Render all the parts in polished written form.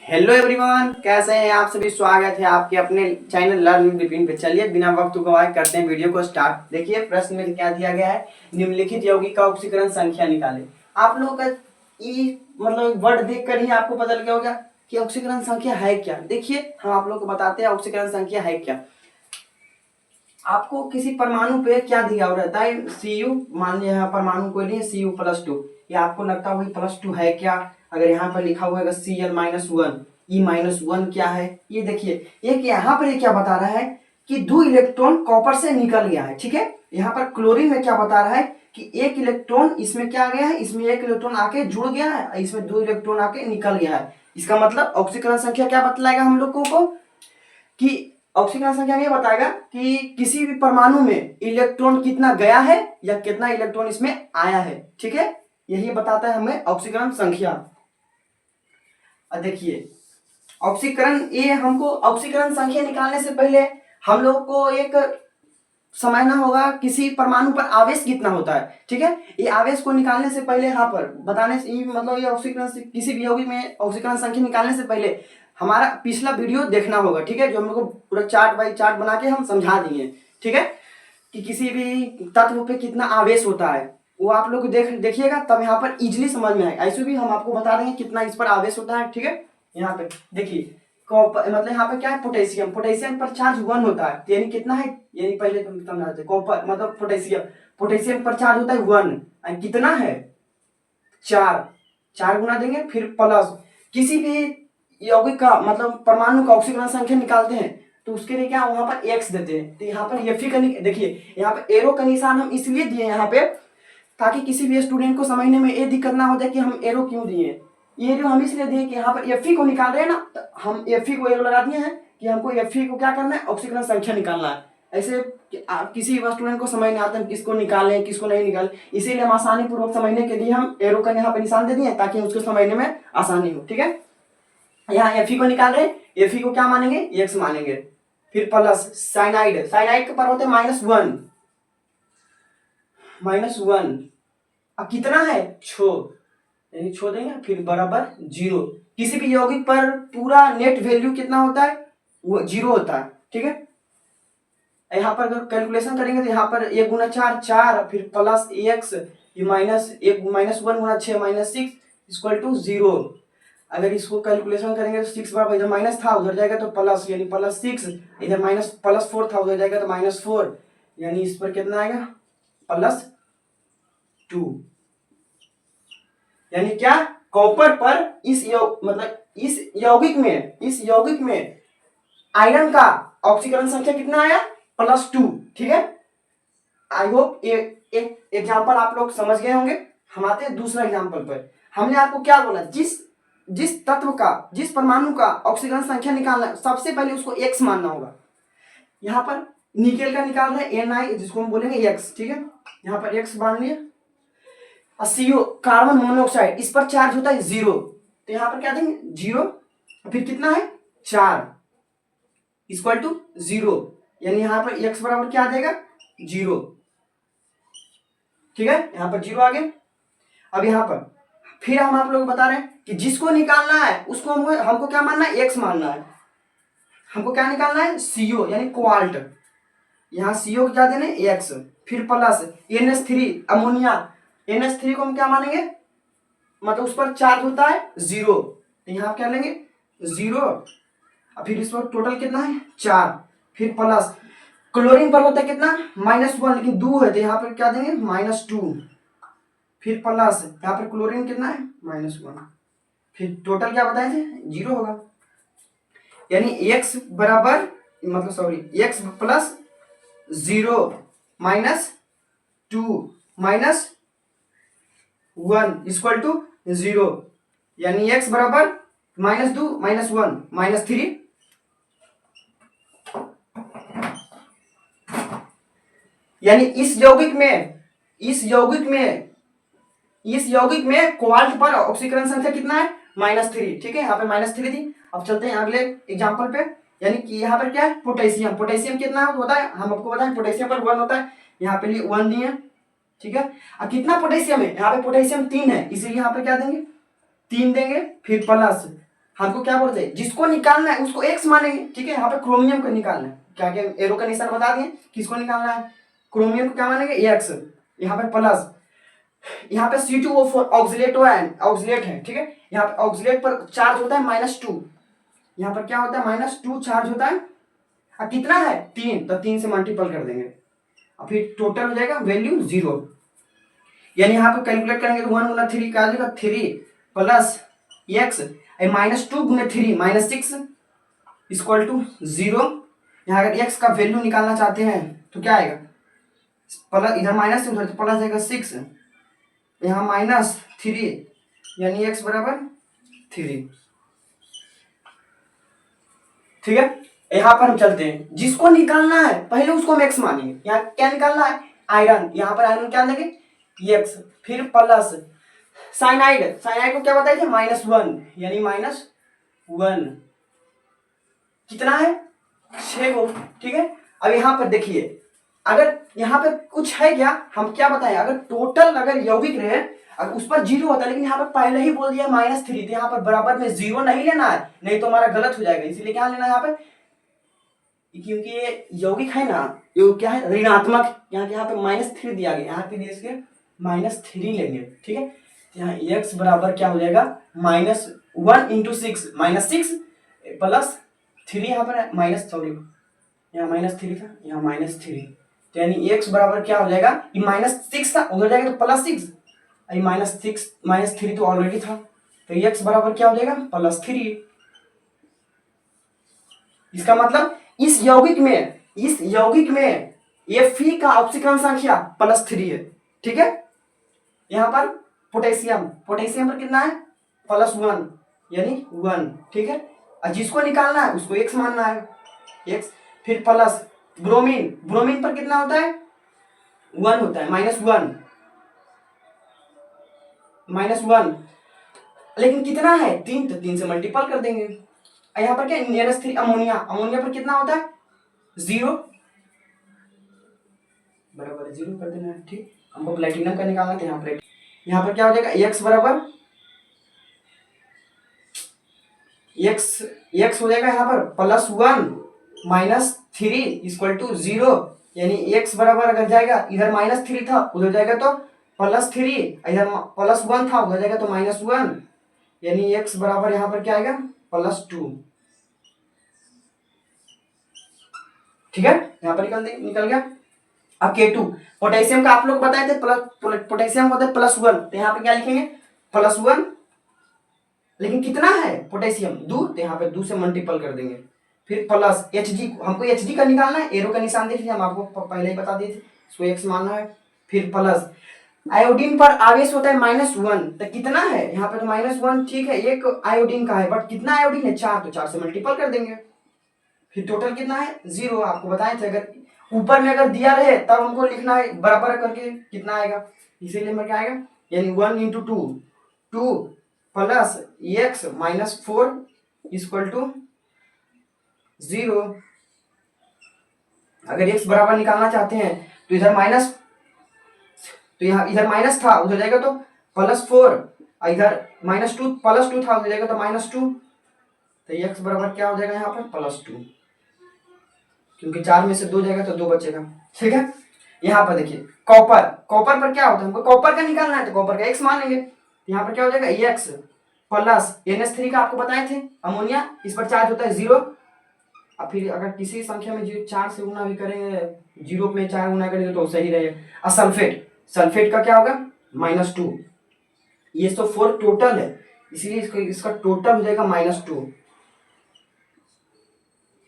Hello everyone, कैसे हैं आप सभी। स्वागत है आपके अपने चैनल लर्न विपिन पे। चलिए बिना वक्त गवाए करते हैं वीडियो को स्टार्ट। देखिए प्रश्न में क्या दिया गया है, निम्नलिखित यौगिक का ऑक्सीकरण संख्या निकालें। आप लोगों का ये मतलब वर्ड देखकर ही आपको पता लग गया होगा कि ऑक्सीकरण संख्या है क्या। देखिए हम आप लोग को बताते हैं ऑक्सीकरण संख्या है क्या। आपको किसी परमाणु पे क्या दिया हुआ रहता है, Cu। मान लिया यहाँ परमाणु को लिए Cu+2, ये आपको लगता है वही +2 है क्या। अगर यहाँ पर लिखा हुआ है Cl-1, E-1 क्या है, ये देखिए एक यहाँ पर ये क्या बता रहा है कि 2 इलेक्ट्रॉन कॉपर से निकल गया है। ठीक है, यहाँ पर क्लोरीन में क्या बता रहा है कि 1 इलेक्ट्रॉन इसमें क्या गया है, इसमें 1 इलेक्ट्रॉन आके जुड़ गया है, इसमें 2 इलेक्ट्रॉन आके निकल गया है। इसका मतलब ऑक्सीकरण संख्या क्या बतलाएगा हम लोगों को कि ऑक्सीकरण संख्या ये बताएगा कि किसी भी परमाणु में इलेक्ट्रॉन कितना गया है या कितना इलेक्ट्रॉन इसमें आया है। ठीक है, यही बताता है हमें ऑक्सीकरण संख्या। देखिए ऑक्सीकरण, ये हमको ऑक्सीकरण संख्या निकालने से पहले हम लोग को एक समझना होगा किसी परमाणु पर आवेश कितना होता है। ठीक है, ये आवेश को निकालने से पहले यहाँ पर बताने से मतलब ये ऑक्सीकरण किसी भी यौगिक में ऑक्सीकरण संख्या निकालने से पहले हमारा पिछला वीडियो देखना होगा। ठीक है, जो हम लोग को पूरा चार्ट बाई चार्ट बना के हम समझा दिए। ठीक है, कि किसी भी तत्व पे कितना आवेश होता है वो आप लोग देखिएगा, तब यहाँ पर इजिली समझ में आएगा। ऐसे भी हम आपको बता देंगे कितना इस पर आवेश होता है। ठीक है, यहाँ पे देखिए कॉपर मतलब यहाँ पे क्या है, पोटेशियम। पोटेशियम पर चार्ज 1 होता है, यानी कितना है, यानी पहले तुम समझाते कॉपर मतलब पोटेशियम। पोटेशियम पर चार्ज होता है 1, कितना है 4 गुना देंगे फिर प्लस। किसी भी यौगिक का मतलब परमाणु का ऑक्सीकरण संख्या निकालते हैं तो उसके लिए क्या वहां पर एक्स देते हैं। तो यहाँ पर एफ का देखिए यहाँ पे एरो का निशान हम इसलिए दिए यहाँ पे ताकि किसी भी स्टूडेंट को समझने में ये दिक्कत ना हो जाए कि हम एरो क्यों दिए। ये जो हम इसलिए दिए कि यहाँ पर एफ को निकाल रहे हैं ना, तो हम एफ को एरो लगा दिए हैं कि हमको एफ को क्या करना है, ऑक्सीकरण संख्या निकालना है। ऐसे आप किसी स्टूडेंट को समझ नहीं आता किसको निकालें किसको नहीं निकालें, इसीलिए हम आसानी पूर्वक समझने के लिए हम एरो का यहाँ पे निशान दे दिए ताकि उसको समझने में आसानी हो। ठीक है, यहाँ एफ को निकाल रहे हैं, एफ को क्या मानेंगे, एक्स मानेंगे। फिर प्लस साइनाइड, साइनाइड के पर होते -1, -1 अब कितना है 6, यानी छो देंगे फिर बराबर 0। किसी भी यौगिक पर पूरा नेट वैल्यू कितना होता है, वो 0 होता है। ठीक है, यहाँ पर अगर कैलकुलेशन करेंगे तो यहाँ पर 1 गुना 4 4, फिर प्लस एक्स, ये -1 गुना 6 -6 = 0। अगर इसको कैलकुलेशन करेंगे तो 6 बराबर, इधर माइनस था उधर जाएगा तो प्लस, यानी +6, इधर +4 था उधर जाएगा तो -4, यानी इस पर कितना आएगा +2। यानी क्या, कॉपर पर इस यौगिक में आयरन का ऑक्सीकरण संख्या कितना आया, +2। ठीक है, आई होप ये एक एग्जांपल आप लोग समझ गए होंगे। हम आते हैं दूसरा एग्जांपल पर। हमने आपको क्या बोला, जिस तत्व का जिस परमाणु का ऑक्सीकरण संख्या निकालना है सबसे पहले उसको एक्स मानना होगा। यहाँ पर निकेल का निकाल रहे हैं Ni, जिसको हम बोलेंगे एक्स। ठीक है, यहाँ पर एक्स मान लिया। CO कार्बन मोनोऑक्साइड, इस पर चार्ज होता है 0, तो यहाँ पर क्या देंगे 0, फिर कितना है 4 = 0, यानी यहाँ पर x बराबर क्या देगा 0। ठीक है, यहाँ पर 0 आ गए। अब यहाँ पर फिर हम आप लोग बता रहे हैं कि जिसको निकालना है उसको हमको क्या मानना है, x मानना है। हमको क्या निकालना है, CO यानी क्वाल्ट। यहाँ CO क्या देने x, फिर प्लस NH3 अमोनिया। NH3 को हम क्या मानेंगे, मतलब उस पर चार्ज होता है 0, तो यहाँ क्या लेंगे 0। फिर इस पर टोटल कितना है 4, फिर प्लस क्लोरीन पर होता है कितना -1, लेकिन 2 है तो यहाँ पर क्या देंगे -2, फिर प्लस यहाँ पर क्लोरीन कितना है -1, फिर टोटल क्या बताए थे 0 होगा। यानी x बराबर मतलब सॉरी x + 0 -2 -1 = 0, यानी x बराबर -2 -1 -3। यानी इस यौगिक में क्वाल्ट पर ऑक्सीकरण संख्या कितना है -3। ठीक है, यहाँ पे -3 दी। अब चलते हैं अगले एग्जांपल पे। यानी कि यहाँ पर क्या है, पोटेशियम कितना होता है, हम आपको बताएं पोटेशियम पर 1 होता है, यहाँ पे 1 दिए। ठीक है, अब कितना पोटेशियम है, यहाँ पे पोटेशियम 3 है, इसीलिए यहाँ पे क्या देंगे 3 देंगे, फिर प्लस हमको क्या बोलते हैं, जिसको निकालना है उसको एक्स मानेंगे, ठीक है। यहाँ पे क्रोमियम को निकालना है, क्या क्या एरो का निशान बता दिए, किसको निकालना है, क्रोमियम को क्या मानेंगे एक्स, यहाँ पे प्लस, यहाँ पे C2O4 ऑक्सिलेट है, ठीक है। यहाँ पे ऑक्सिलेट पर चार्ज होता है -2, यहाँ पर क्या होता है -2 चार्ज होता है। अब कितना है 3, तो 3 से मल्टीपल कर देंगे और फिर टोटल हो जाएगा वैल्यू 0, यानी यहाँ पे कैलकुलेट करेंगे तो 1 गुना 3 क्या आ जाएगा 3 प्लस एक्स -2 गुना 3 -6 इक्वल टू 0। यहाँ अगर एक्स का वैल्यू निकालना चाहते हैं तो क्या आएगा, प्लस इधर माइनस से उधर तो प्लस जाएगा 6, यहाँ -3 यानी एक्स बराबर 3, ठीक है। यहाँ पर हम चलते हैं, जिसको निकालना है पहले उसको हम एक्स मानेंगे। यहाँ क्या निकालना है आयरन, यहाँ पर आयरन क्या देंगे एक्स, फिर प्लस साइनाइड को क्या बताए थे -1 यानी -1, कितना है 6 गो, ठीक है। अब यहाँ पर देखिए, अगर यहाँ पे कुछ है क्या, हम क्या बताएं, अगर टोटल अगर यौगिक रहे अगर उस पर 0 होता है, लेकिन यहाँ पर पहले ही बोल दिया -3, तो यहाँ पर बराबर में 0 नहीं लेना है, नहीं तो हमारा गलत हो जाएगा। इसीलिए क्या लेना है यहाँ पे, क्योंकि ये यौगिक है ना, ये क्या है ऋणात्मक, यहाँ पे -3 दिया गया, यहाँ पे दिए इसके -3 लेंगे, ठीक है। यहाँ x बराबर क्या हो जाएगा -1 × 6 -6 प्लस 3, यहाँ पर सॉरी यहाँ -3 था, यहाँ -3, तो यानी x बराबर क्या हो जाएगा, ये -6 था उधर जाएगा तो +6, ये -3 तो ऑलरेडी था, तो x बराबर क्या हो जाएगा +3। इसका मतलब इस यौगिक में Fe का ऑक्सीकरण संख्या +3 है, ठीक है। यहाँ पर पोटेशियम पर कितना है +1 यानी 1, ठीक है। और जिसको निकालना है उसको x मानना है, x, फिर प्लस ब्रोमीन पर कितना होता है 1 होता है, -1, लेकिन कितना है 3, तो 3 से मल्टीपल कर देंगे। यहाँ पर क्या -3 अमोनिया पर कितना होता है 0 बराबर 0 कर देना है, ठीक। हमको प्लेटिनम का निकालना था, यहाँ पर क्या हो जाएगा x बराबर x हो जाएगा यहाँ पर +1 -3 = 0, यानी x बराबर अगर जाएगा इधर -3 था उधर जाएगा तो +3, इधर +1 था उधर जाएगा तो -1, यानी x बराबर यहाँ पर क्या आएगा +2, ठीक है। यहाँ पर निकल गया। अब K2 पोटेशियम का आप लोग बताए थे पोटेशियम होता है +1, तो यहाँ पे क्या लिखेंगे +1, लेकिन कितना है पोटेशियम 2, तो यहाँ पे 2 से मल्टीपल कर देंगे, फिर प्लस Hg, हमको Hg का निकालना है, एरो का निशान देखिए हम आपको पहले ही बता दिए थे, इसको x मानना है, फिर प्लस आयोडीन पर आवेश होता है -1, तो कितना है यहाँ पे तो -1, ठीक है, एक आयोडीन का है, बट कितना आयोडीन है 4, तो 4 से मल्टीपल कर देंगे, फिर टोटल कितना है 0। आपको बताए थे अगर ऊपर में अगर दिया रहे तब हमको लिखना है बराबर करके कितना आएगा, इसीलिए में क्या आएगा, यानी 1 × 2 प्लस x -4 = 0। अगर x बराबर निकालना चाहते हैं तो इधर माइनस, तो यहाँ इधर माइनस था उधर जाएगा तो +4, इधर -2 +2 था उधर जाएगा तो -2, तो x बराबर क्या हो जाएगा यहाँ पर +2, क्योंकि 4 में से 2 जाएगा तो 2 बचेगा, ठीक है। यहाँ पर देखिए कॉपर पर क्या होता है, हमको कॉपर का निकालना है तो कॉपर का x मान लेंगे, यहाँ पर क्या हो जाएगा x प्लस NH3 का आपको बताए थे अमोनिया, इस पर चार्ज होता है 0, और फिर अगर किसी संख्या में 4 से गुना भी करेंगे 0 में 4 गुना करेंगे तो सही रहेगा। और सल्फेट का क्या होगा -2, ये तो 4 टोटल है, इसीलिए इसका टोटल हो जाएगा -2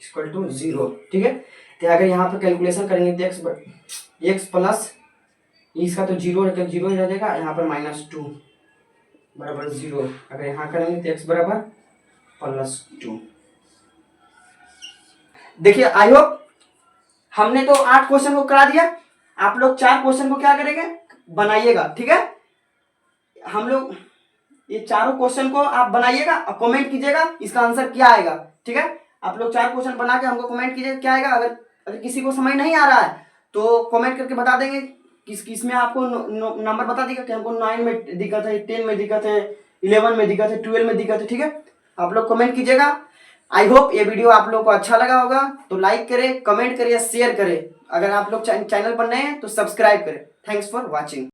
= 0, ठीक है। तो अगर यहाँ पर कैलकुलेशन करेंगे तो x प्लस इसका तो 0 ही रह जाएगा, यहाँ पर -2 बराबर 0, अगर यहाँ करेंगे तो x बराबर +2। देखिए आई होप हमने तो 8 क्वेश्चन को करा दिया, आप लोग 4 क्वेश्चन को क्या करेंगे बनाइएगा, ठीक है। हम लोग ये चारों क्वेश्चन को आप बनाइएगा और कमेंट कीजिएगा इसका आंसर क्या आएगा, ठीक है। आप लोग 4 क्वेश्चन बना के हमको कमेंट कीजिए क्या आएगा। अगर किसी को समझ नहीं आ रहा है तो कमेंट करके बता देंगे, किस में आपको नंबर बता देगा कि हमको 9 में दिक्कत है, 10 में दिक्कत है, 11 में दिक्कत है, 12 में दिक्कत है, ठीक है। आप लोग कमेंट कीजिएगा। आई होप ये वीडियो आप लोग को अच्छा लगा होगा, तो लाइक करें, कमेंट करिए, शेयर करें। अगर आप लोग चैनल पर नए हैं तो सब्सक्राइब करें। Thanks for watching.